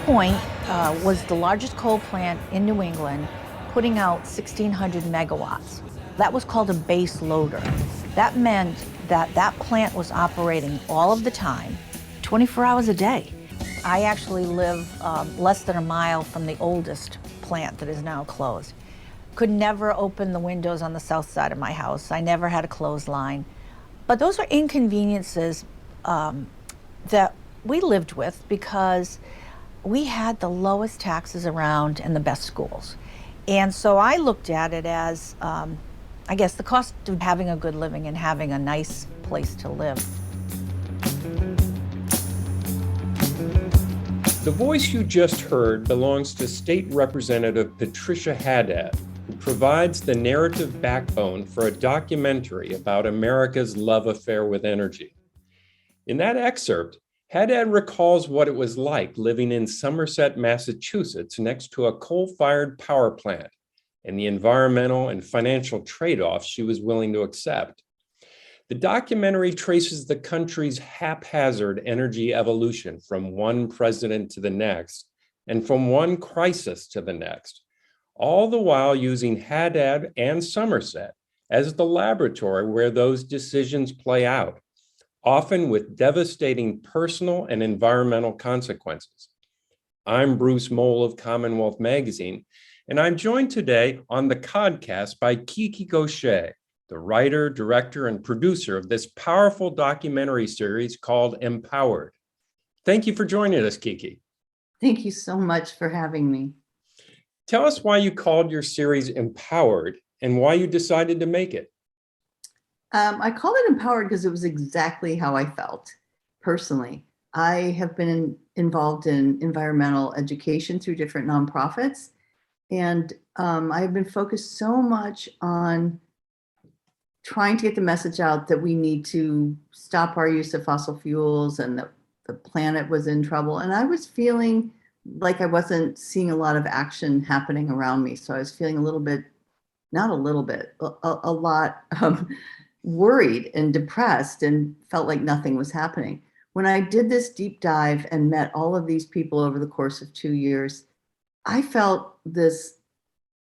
Point was the largest coal plant in New England, putting out 1,600 megawatts. That was called a base loader. That meant that that plant was operating all of the time, 24 hours a day. I actually live less than a mile from the oldest plant that is now closed. Could never open the windows on the south side of my house. I never had a clothesline. But those are inconveniences that we lived with because we had the lowest taxes around and the best schools. And so I looked at it as, I guess, the cost of having a good living and having a nice place to live. The voice you just heard belongs to State Representative Patricia Haddad, who provides the narrative backbone for a documentary about America's love affair with energy. In that excerpt, Haddad recalls what it was like living in Somerset, Massachusetts, next to a coal-fired power plant, and the environmental and financial trade-offs she was willing to accept. The documentary traces the country's haphazard energy evolution from one president to the next, and from one crisis to the next, all the while using Haddad and Somerset as the laboratory where those decisions play out, often with devastating personal and environmental consequences. I'm Bruce Moll of CommonWealth Magazine, and I'm joined today on the podcast by Kiki Gaucher, the writer, director, and producer of this powerful documentary series called Empowered. Thank you for joining us, Kiki. Thank you so much for having me. Tell us why you called your series Empowered and why you decided to make it. I called it Empowered because it was exactly how I felt personally. I have been involved in environmental education through different nonprofits, and I've been focused so much on trying to get the message out that we need to stop our use of fossil fuels and that the planet was in trouble. And I was feeling like I wasn't seeing a lot of action happening around me. So I was feeling a little bit, not a little bit, a lot worried and depressed and felt like nothing was happening. When I did this deep dive and met all of these people over the course of 2 years, I felt this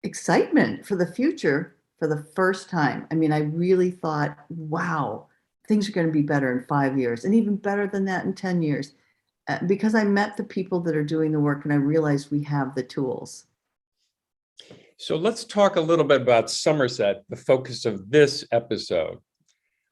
excitement for the future for the first time. I mean, I really thought, wow, things are going to be better in 5 years and even better than that in 10 years. Because I met the people that are doing the work and I realized we have the tools. So let's talk a little bit about Somerset, the focus of this episode.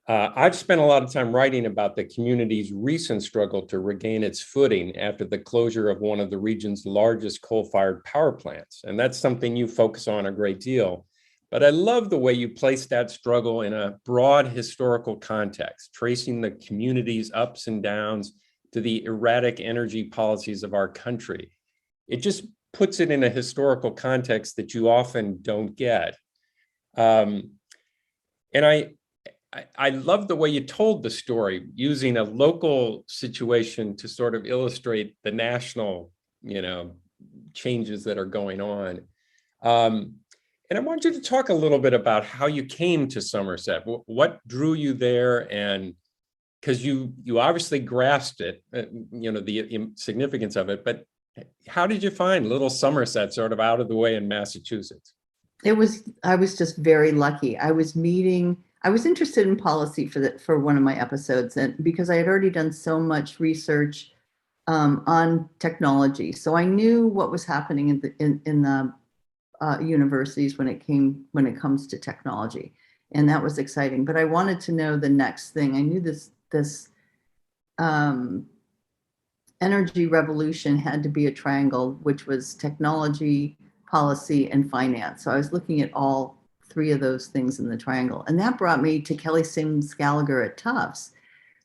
I've spent a lot of time writing about the community's recent struggle to regain its footing after the closure of one of the region's largest coal-fired power plants. And that's something you focus on a great deal. But I love the way you place that struggle in a broad historical context, tracing the community's ups and downs to the erratic energy policies of our country. It just puts it in a historical context that you often don't get. And I love the way you told the story, using a local situation to sort of illustrate the national, changes that are going on. And I want you to talk a little bit about how you came to Somerset. What drew you there? And because you obviously grasped it, the significance of it, but how did you find little Somerset sort of out of the way in Massachusetts? I was just very lucky. I was interested in policy for one of my episodes, and because I had already done so much research on technology, so I knew what was happening in the universities when it comes to technology, and that was exciting. But I wanted to know the next thing. I knew this energy revolution had to be a triangle, which was technology, policy, and finance. So I was looking at all three of those things in the triangle. And that brought me to Kelly Sims Gallagher at Tufts,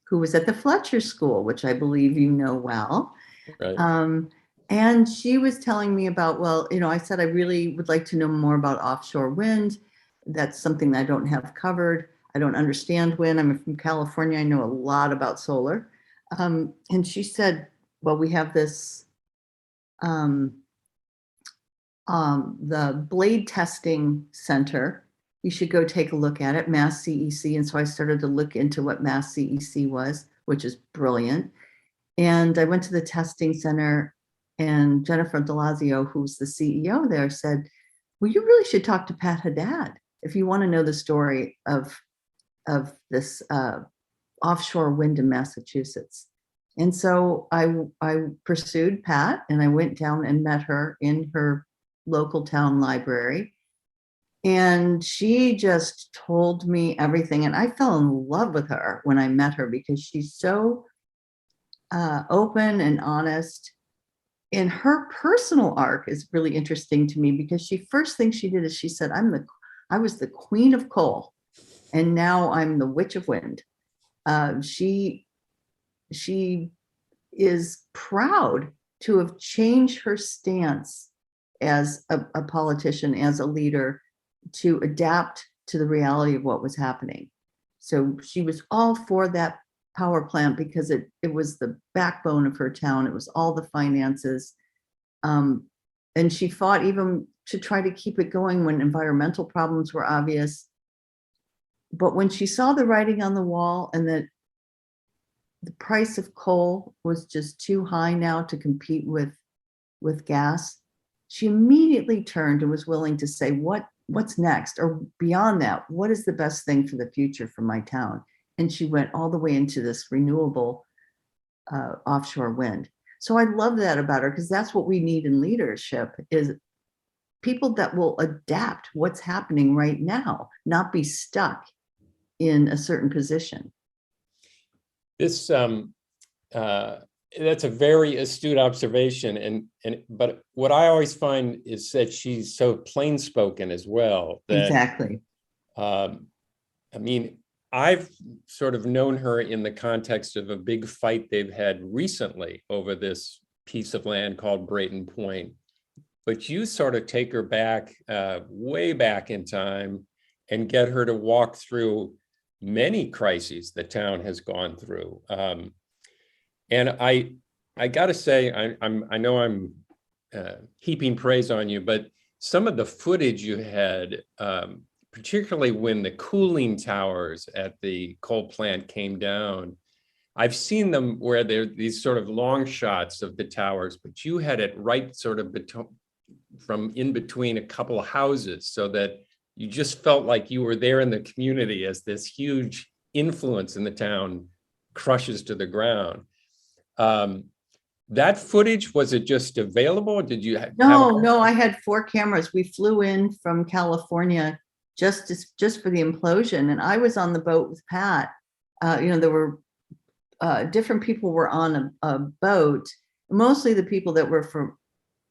who was at the Fletcher School, which I believe you know well. Right. And she was telling me about, I said, I really would like to know more about offshore wind. That's something that I don't have covered. I don't understand wind. I'm from California. I know a lot about solar. And she said, well, we have this, the blade testing center. You should go take a look at it, Mass CEC. And so I started to look into what Mass CEC was, which is brilliant. And I went to the testing center And Jennifer Delazio, who's the CEO there, said, well, you really should talk to Pat Haddad if you want to know the story of this offshore wind in Massachusetts. And so I pursued Pat, and I went down and met her in her local town library. And she just told me everything. And I fell in love with her when I met her, because she's so open and honest. And her personal arc is really interesting to me, because first thing she did is she said, I was the queen of coal, and now I'm the witch of wind. She is proud to have changed her stance as a politician, as a leader, to adapt to the reality of what was happening. So she was all for that power plant because it was the backbone of her town. It was all the finances. And she fought even to try to keep it going when environmental problems were obvious. But when she saw the writing on the wall, and that the price of coal was just too high now to compete with gas, she immediately turned and was willing to say, what's next? Or beyond that, what is the best thing for the future for my town? And she went all the way into this renewable offshore wind. So I love that about her, because that's what we need in leadership, is people that will adapt what's happening right now, not be stuck in a certain position. This that's a very astute observation, but what I always find is that she's so plain spoken as well. That, exactly. I mean, I've sort of known her in the context of a big fight they've had recently over this piece of land called Brayton Point. But you sort of take her back, way back in time, and get her to walk through many crises the town has gone through. And I got to say, I know I'm heaping praise on you, but some of the footage you had, particularly when the cooling towers at the coal plant came down, I've seen them where they're these sort of long shots of the towers, but you had it right sort of from in between a couple of houses, so that you just felt like you were there in the community as this huge influence in the town crushes to the ground. That footage, was it just available? Did you have No, I had 4 cameras. We flew in from California just for the implosion, and I was on the boat with Pat. There were different people were on a boat, mostly the people that were from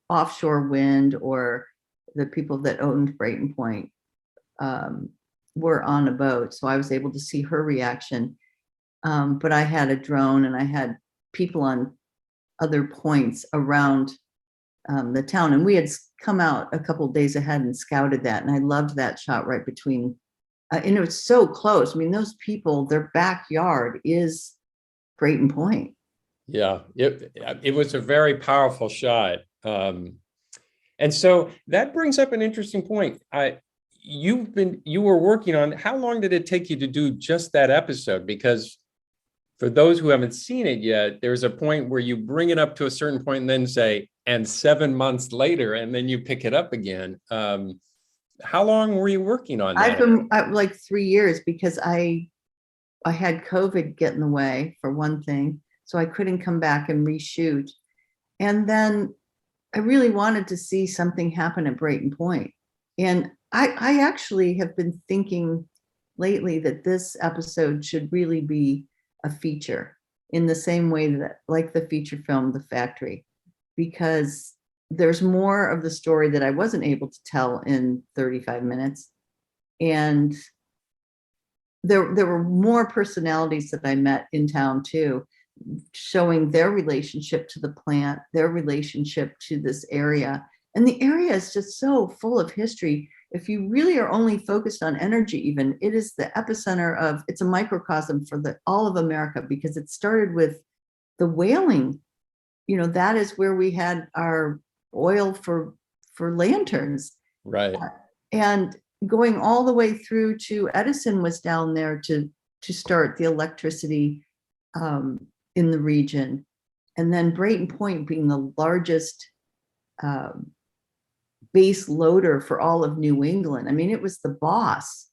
offshore wind, or the people that owned Brayton Point were on a boat. So I was able to see her reaction. But I had a drone, and I had people on other points around the town. And we had come out a couple of days ahead and scouted that. And I loved that shot right between, and it was so close. I mean, those people, their backyard is Brayton Point. Yeah, it was a very powerful shot. And so that brings up an interesting point. You were working on, how long did it take you to do just that episode? Because for those who haven't seen it yet, there's a point where you bring it up to a certain point and then say, and 7 months later, and then you pick it up again. How long were you working on that? I've been like 3 years, because I had COVID get in the way, for one thing, so I couldn't come back and reshoot. And then I really wanted to see something happen at Brayton Point. And I actually have been thinking lately that this episode should really be a feature, in the same way that, like the feature film, The Factory, because there's more of the story that I wasn't able to tell in 35 minutes. And there were more personalities that I met in town too, showing their relationship to the plant, their relationship to this area. And the area is just so full of history. If you really are only focused on energy, even, it is the epicenter of, it's a microcosm for all of America, because it started with the whaling. That is where we had our oil for lanterns. Right. And going all the way through to Edison was down there to start the electricity in the region. And then Brayton Point being the largest base loader for all of New England. I mean, it was the boss.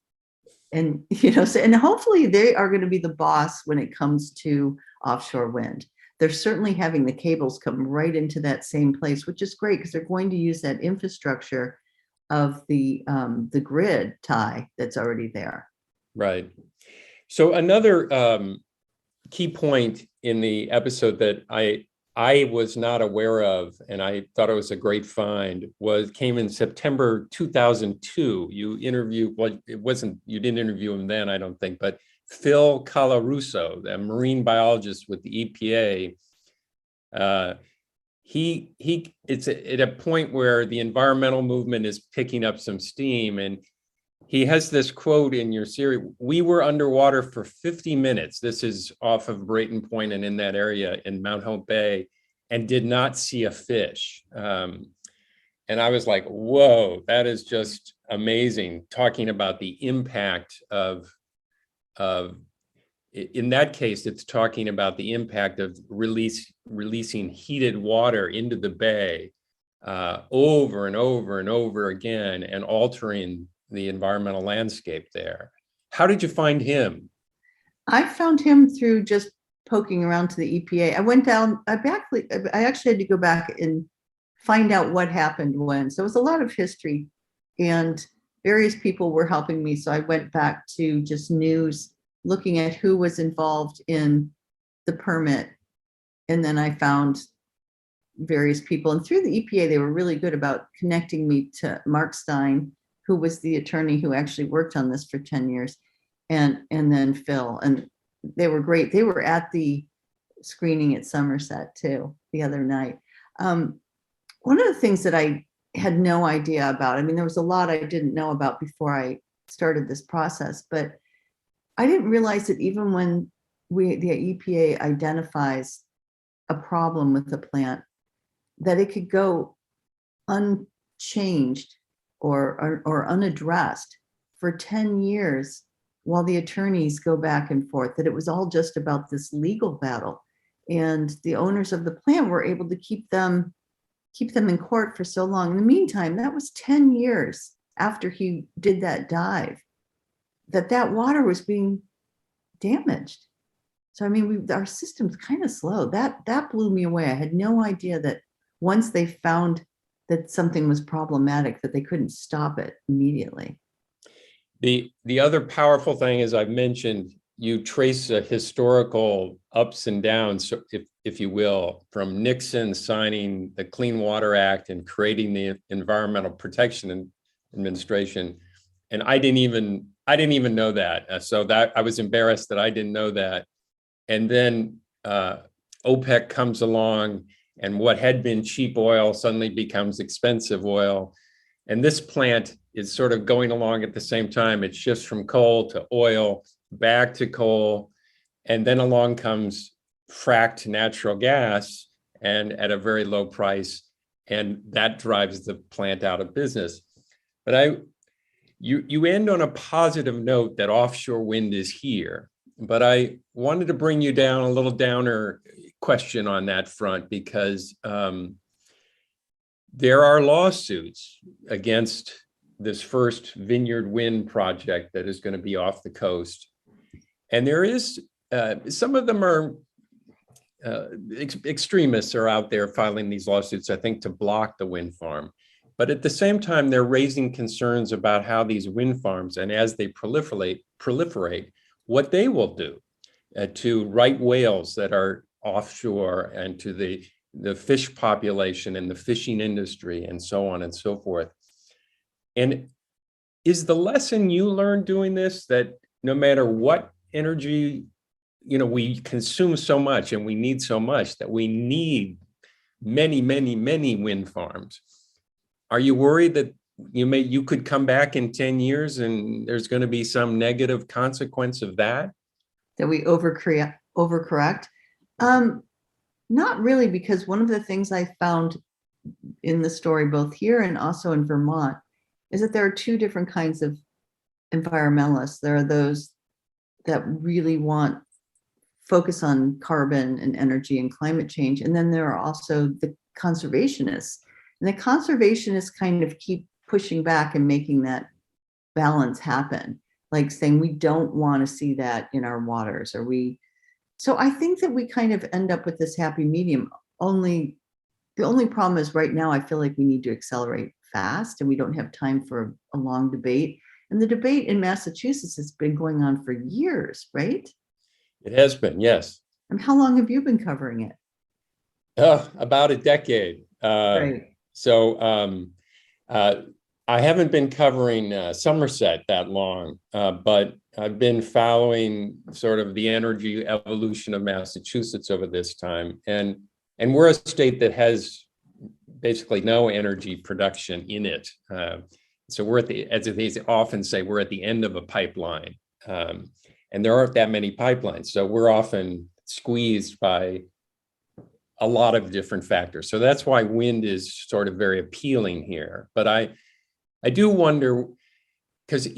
And, and hopefully they are going to be the boss when it comes to offshore wind. They're certainly having the cables come right into that same place, which is great because they're going to use that infrastructure of the grid tie that's already there. Right. So another key point in the episode that I was not aware of, and I thought it was a great find, came in September 2002. You didn't interview him then, I don't think, but Phil Colarusso, a marine biologist with the EPA, it's at a point where the environmental movement is picking up some steam, and he has this quote in your series: "We were underwater for 50 minutes. This is off of Brayton Point and in that area in Mount Hope Bay, and did not see a fish." And I was like, whoa, that is just amazing. Talking about the impact of in that case, it's talking about the impact of releasing heated water into the bay over and over and over again, and altering the environmental landscape there. How did you find him? I found him through just poking around to the EPA. I went down, I actually had to go back and find out what happened when. So it was a lot of history, and various people were helping me. So I went back to just news, looking at who was involved in the permit. And then I found various people. And through the EPA, they were really good about connecting me to Mark Stein, who was the attorney who actually worked on this for 10 years, and then Phil. And they were great. They were at the screening at Somerset too the other night. One of the things that I had no idea about, I mean, there was a lot I didn't know about before I started this process, but I didn't realize that even when the EPA identifies a problem with the plant, that it could go unchanged or unaddressed for 10 years while the attorneys go back and forth, that it was all just about this legal battle. And the owners of the plant were able to keep them in court for so long. In the meantime, that was 10 years after he did that dive, that water was being damaged. So, I mean, our system's kind of slow. That blew me away. I had no idea that once they found that something was problematic, that they couldn't stop it immediately. The other powerful thing, as I've mentioned, you trace a historical ups and downs, if you will, from Nixon signing the Clean Water Act and creating the Environmental Protection Administration. And I didn't even know that. So that I was embarrassed that I didn't know that. And then OPEC comes along, and what had been cheap oil suddenly becomes expensive oil. And this plant is sort of going along at the same time. It shifts from coal to oil, back to coal, and then along comes fracked natural gas, and at a very low price, and that drives the plant out of business. But you end on a positive note that offshore wind is here. But I wanted to bring you down a little downer question on that front, because there are lawsuits against this first Vineyard Wind project that is going to be off the coast. And there is, some of them are, extremists are out there filing these lawsuits, I think, to block the wind farm. But at the same time, they're raising concerns about how these wind farms, and as they proliferate, what they will do to right whales that are offshore, and to the fish population and the fishing industry, and so on and so forth. And is the lesson you learned doing this that no matter what energy, we consume so much and we need so much, that we need many, many, many wind farms? Are you worried that you could come back in 10 years and there's going to be some negative consequence of that? That we overcorrect? Not really, because one of the things I found in the story, both here and also in Vermont, is that there are two different kinds of environmentalists. There are those that really want focus on carbon and energy and climate change. And then there are also the conservationists. And the conservationists kind of keep pushing back and making that balance happen, like saying we don't want to see that in our waters, or so I think that we kind of end up with this happy medium. The only problem is right now I feel like we need to accelerate fast, and we don't have time for a long debate. And the debate in Massachusetts has been going on for years, right? It has been, yes. And how long have you been covering it? About a decade. Right. So I haven't been covering Somerset that long, but I've been following sort of the energy evolution of Massachusetts over this time. And we're a state that has basically no energy production in it. So we're as they often say, we're at the end of a pipeline. And there aren't that many pipelines. So we're often squeezed by a lot of different factors. So that's why wind is sort of very appealing here. But I do wonder, because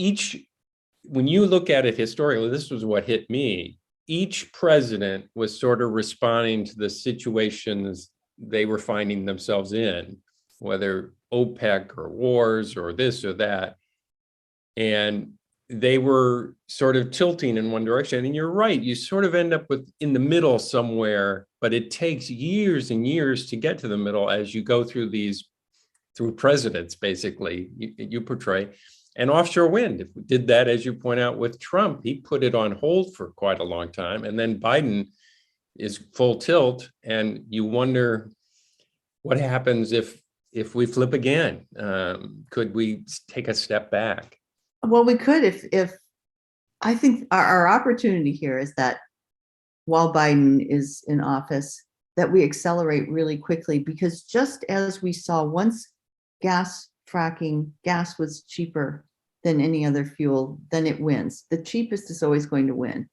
when you look at it historically, this was what hit me. Each president was sort of responding to the situations they were finding themselves in, whether OPEC or wars or this or that. And they were sort of tilting in one direction. And you're right, you sort of end up in the middle somewhere, but it takes years and years to get to the middle as you go through presidents, basically, you portray. And offshore wind did that, as you point out, with Trump. He put it on hold for quite a long time. And then Biden is full tilt. And you wonder what happens if we flip again. Could we take a step back? Well, we could if I think our opportunity here is that while Biden is in office, that we accelerate really quickly, because just as we saw once gas was cheaper than any other fuel, then it wins. The cheapest is always going to win.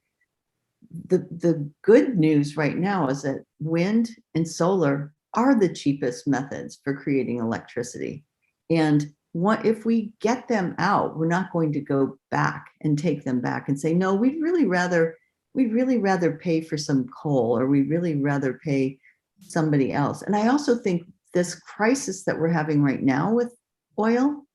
The good news right now is that wind and solar are the cheapest methods for creating electricity. And if we get them out, we're not going to go back and take them back and say, no, we'd really rather pay for some coal, or we'd really rather pay somebody else. And I also think this crisis that we're having right now with oil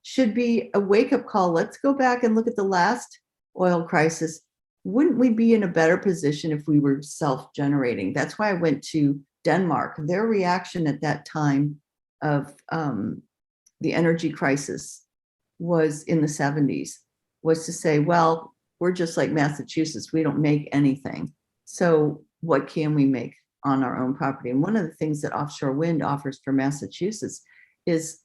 should be a wake-up call. Let's go back and look at the last oil crisis. Wouldn't we be in a better position if we were self-generating? That's why I went to Denmark. Their reaction at that time of the energy crisis was in the 70s, was to say, well, we're just like Massachusetts. We don't make anything. So what can we make on our own property? And one of the things that offshore wind offers for Massachusetts is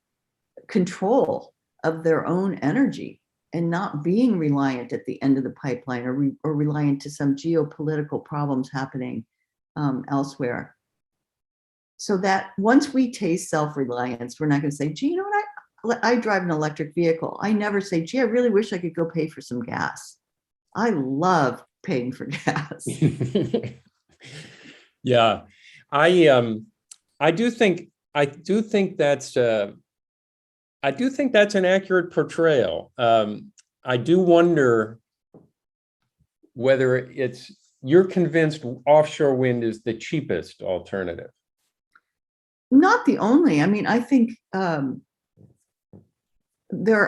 control of their own energy, and not being reliant at the end of the pipeline, or reliant to some geopolitical problems happening elsewhere. So that once we taste self-reliance, we're not going to say, gee, you know what, I drive an electric vehicle. I never say, gee, I really wish I could go pay for some gas. I love paying for gas. Yeah, I do think that's an accurate portrayal. I do wonder whether you're convinced offshore wind is the cheapest alternative. Not the only. I mean, I think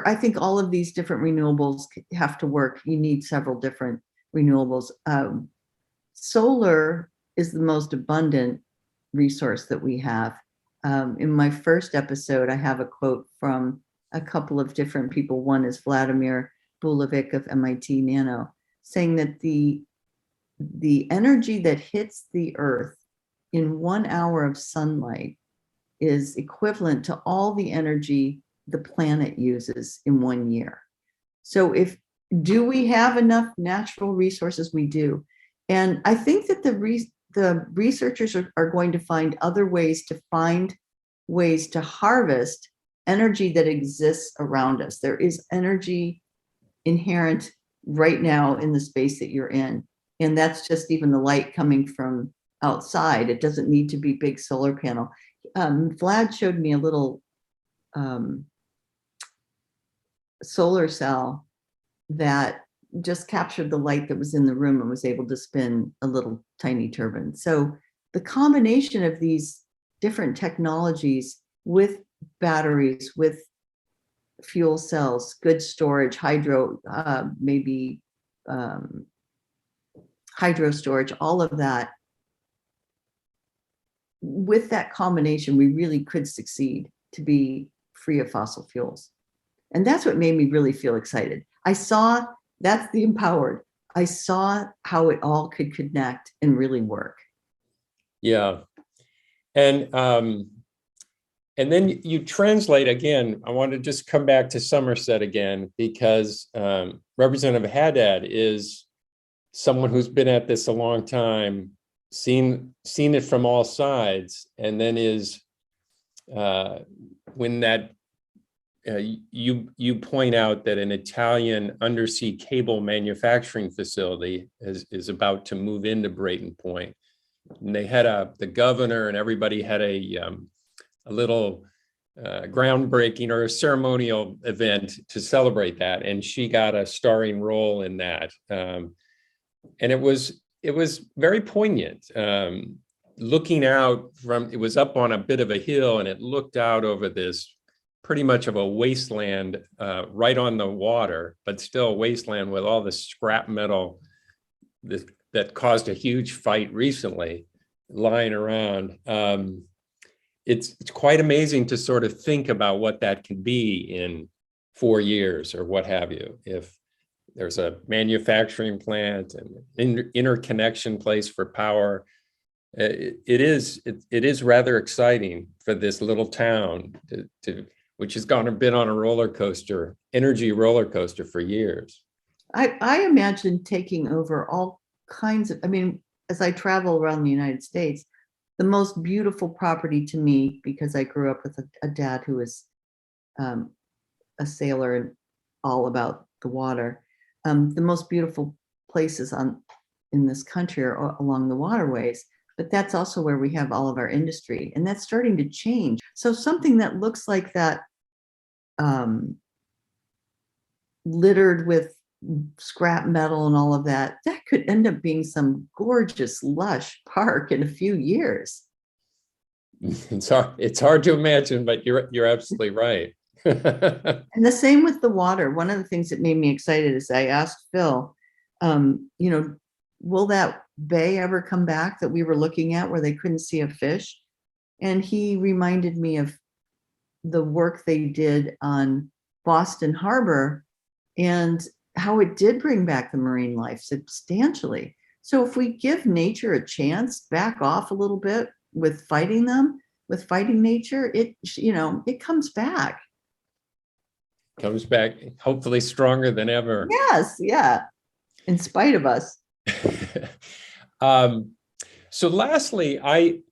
I think all of these different renewables have to work. You need several different renewables. Solar is the most abundant resource that we have. In my first episode, I have a quote from a couple of different people. One is Vladimir Bulovic of MIT Nano, saying that the energy that hits the earth in 1 hour of sunlight is equivalent to all the energy the planet uses in 1 year. So do we have enough natural resources? We do. And I think that the researchers are going to find other ways to harvest energy that exists around us. There is energy inherent right now in the space that you're in. And that's just even the light coming from outside. It doesn't need to be big solar panel. Vlad showed me a little solar cell that just captured the light that was in the room and was able to spin a little tiny turbine. So the combination of these different technologies with batteries, with fuel cells, good storage, hydro, maybe hydro storage, all of that. With that combination, we really could succeed to be free of fossil fuels. And that's what made me really feel excited. I saw, that's the empowered. I saw how it all could connect and really work. Yeah. And then you translate again. I want to just come back to Somerset again, because Representative Haddad is someone who's been at this a long time, seen it from all sides, and then is when that you point out that an Italian undersea cable manufacturing facility is about to move into Brayton Point, and they had the governor and everybody had a little groundbreaking or a ceremonial event to celebrate that, and she got a starring role in that, and it was very poignant. Looking out from, it was up on a bit of a hill, and it looked out over this pretty much of a wasteland right on the water, but still a wasteland with all the scrap metal that caused a huge fight recently lying around. It's quite amazing to sort of think about what that can be in 4 years or what have you. If there's a manufacturing plant and interconnection place for power, it is rather exciting for this little town which has been on a energy roller coaster for years. I imagine taking over all kinds of, I mean, as I travel around the United States, the most beautiful property to me, because I grew up with a dad who was a sailor and all about the water, the most beautiful places in this country are along the waterways, but that's also where we have all of our industry, and that's starting to change. So something that looks like that, littered with scrap metal and all of that, that could end up being some gorgeous, lush park in a few years. It's hard to imagine, but you're absolutely right. And the same with the water. One of the things that made me excited is I asked Phil, will that bay ever come back that we were looking at where they couldn't see a fish? And he reminded me of the work they did on Boston Harbor and how it did bring back the marine life substantially. So if we give nature a chance, back off a little bit with fighting nature, it comes back. Comes back, hopefully stronger than ever. Yes, yeah, in spite of us. So lastly, I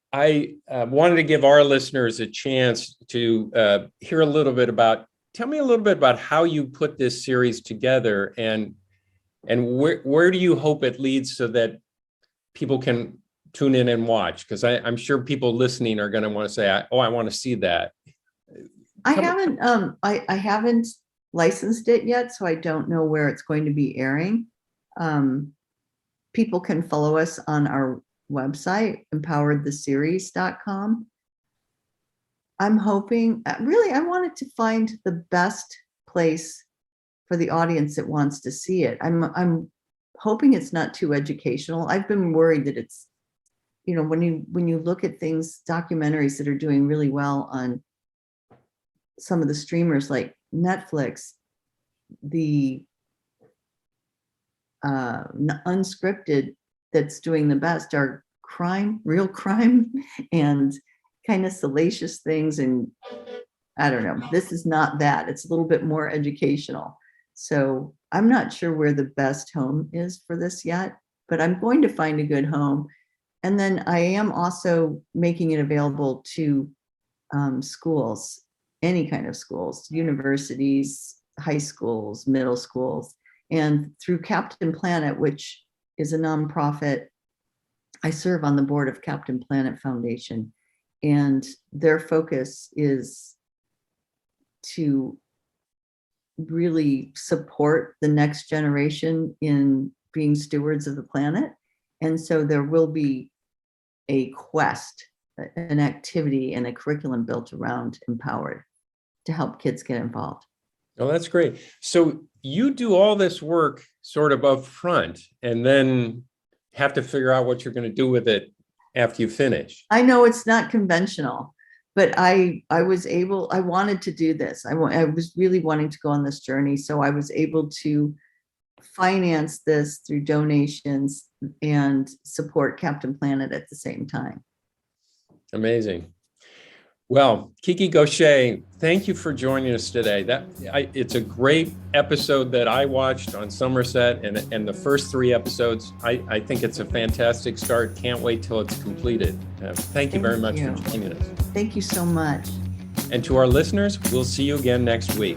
wanted to give our listeners a chance to tell me a little bit about how you put this series together, and where do you hope it leads so that people can tune in and watch? Because I'm sure people listening are going to want to say, I want to see that. I haven't licensed it yet, so I don't know where it's going to be airing. People can follow us on our website, empoweredtheseries.com. I'm hoping, really, I wanted to find the best place for the audience that wants to see it. I'm hoping it's not too educational. I've been worried that it's, when you look at things, documentaries that are doing really well on some of the streamers like Netflix, the unscripted that's doing the best are real crime, and kind of salacious things. And I don't know, this is not that. It's a little bit more educational. So I'm not sure where the best home is for this yet, but I'm going to find a good home. And then I am also making it available to schools, any kind of schools, universities, high schools, middle schools, and through Captain Planet, which is a nonprofit. I serve on the board of Captain Planet Foundation, and their focus is to really support the next generation in being stewards of the planet. And so there will be a quest, an activity, and a curriculum built around Empowered to help kids get involved. Oh, that's great. So you do all this work sort of up front and then have to figure out what you're going to do with it after you finish. I know it's not conventional, but I wanted to do this. I was really wanting to go on this journey. So I was able to finance this through donations and support Captain Planet at the same time. Amazing. Well, Kiki Gaucher, thank you for joining us today. It's a great episode that I watched on Somerset, and the first 3 episodes, I think it's a fantastic start. Can't wait till it's completed. Thank you very much for joining us. Thank you so much. And to our listeners, we'll see you again next week.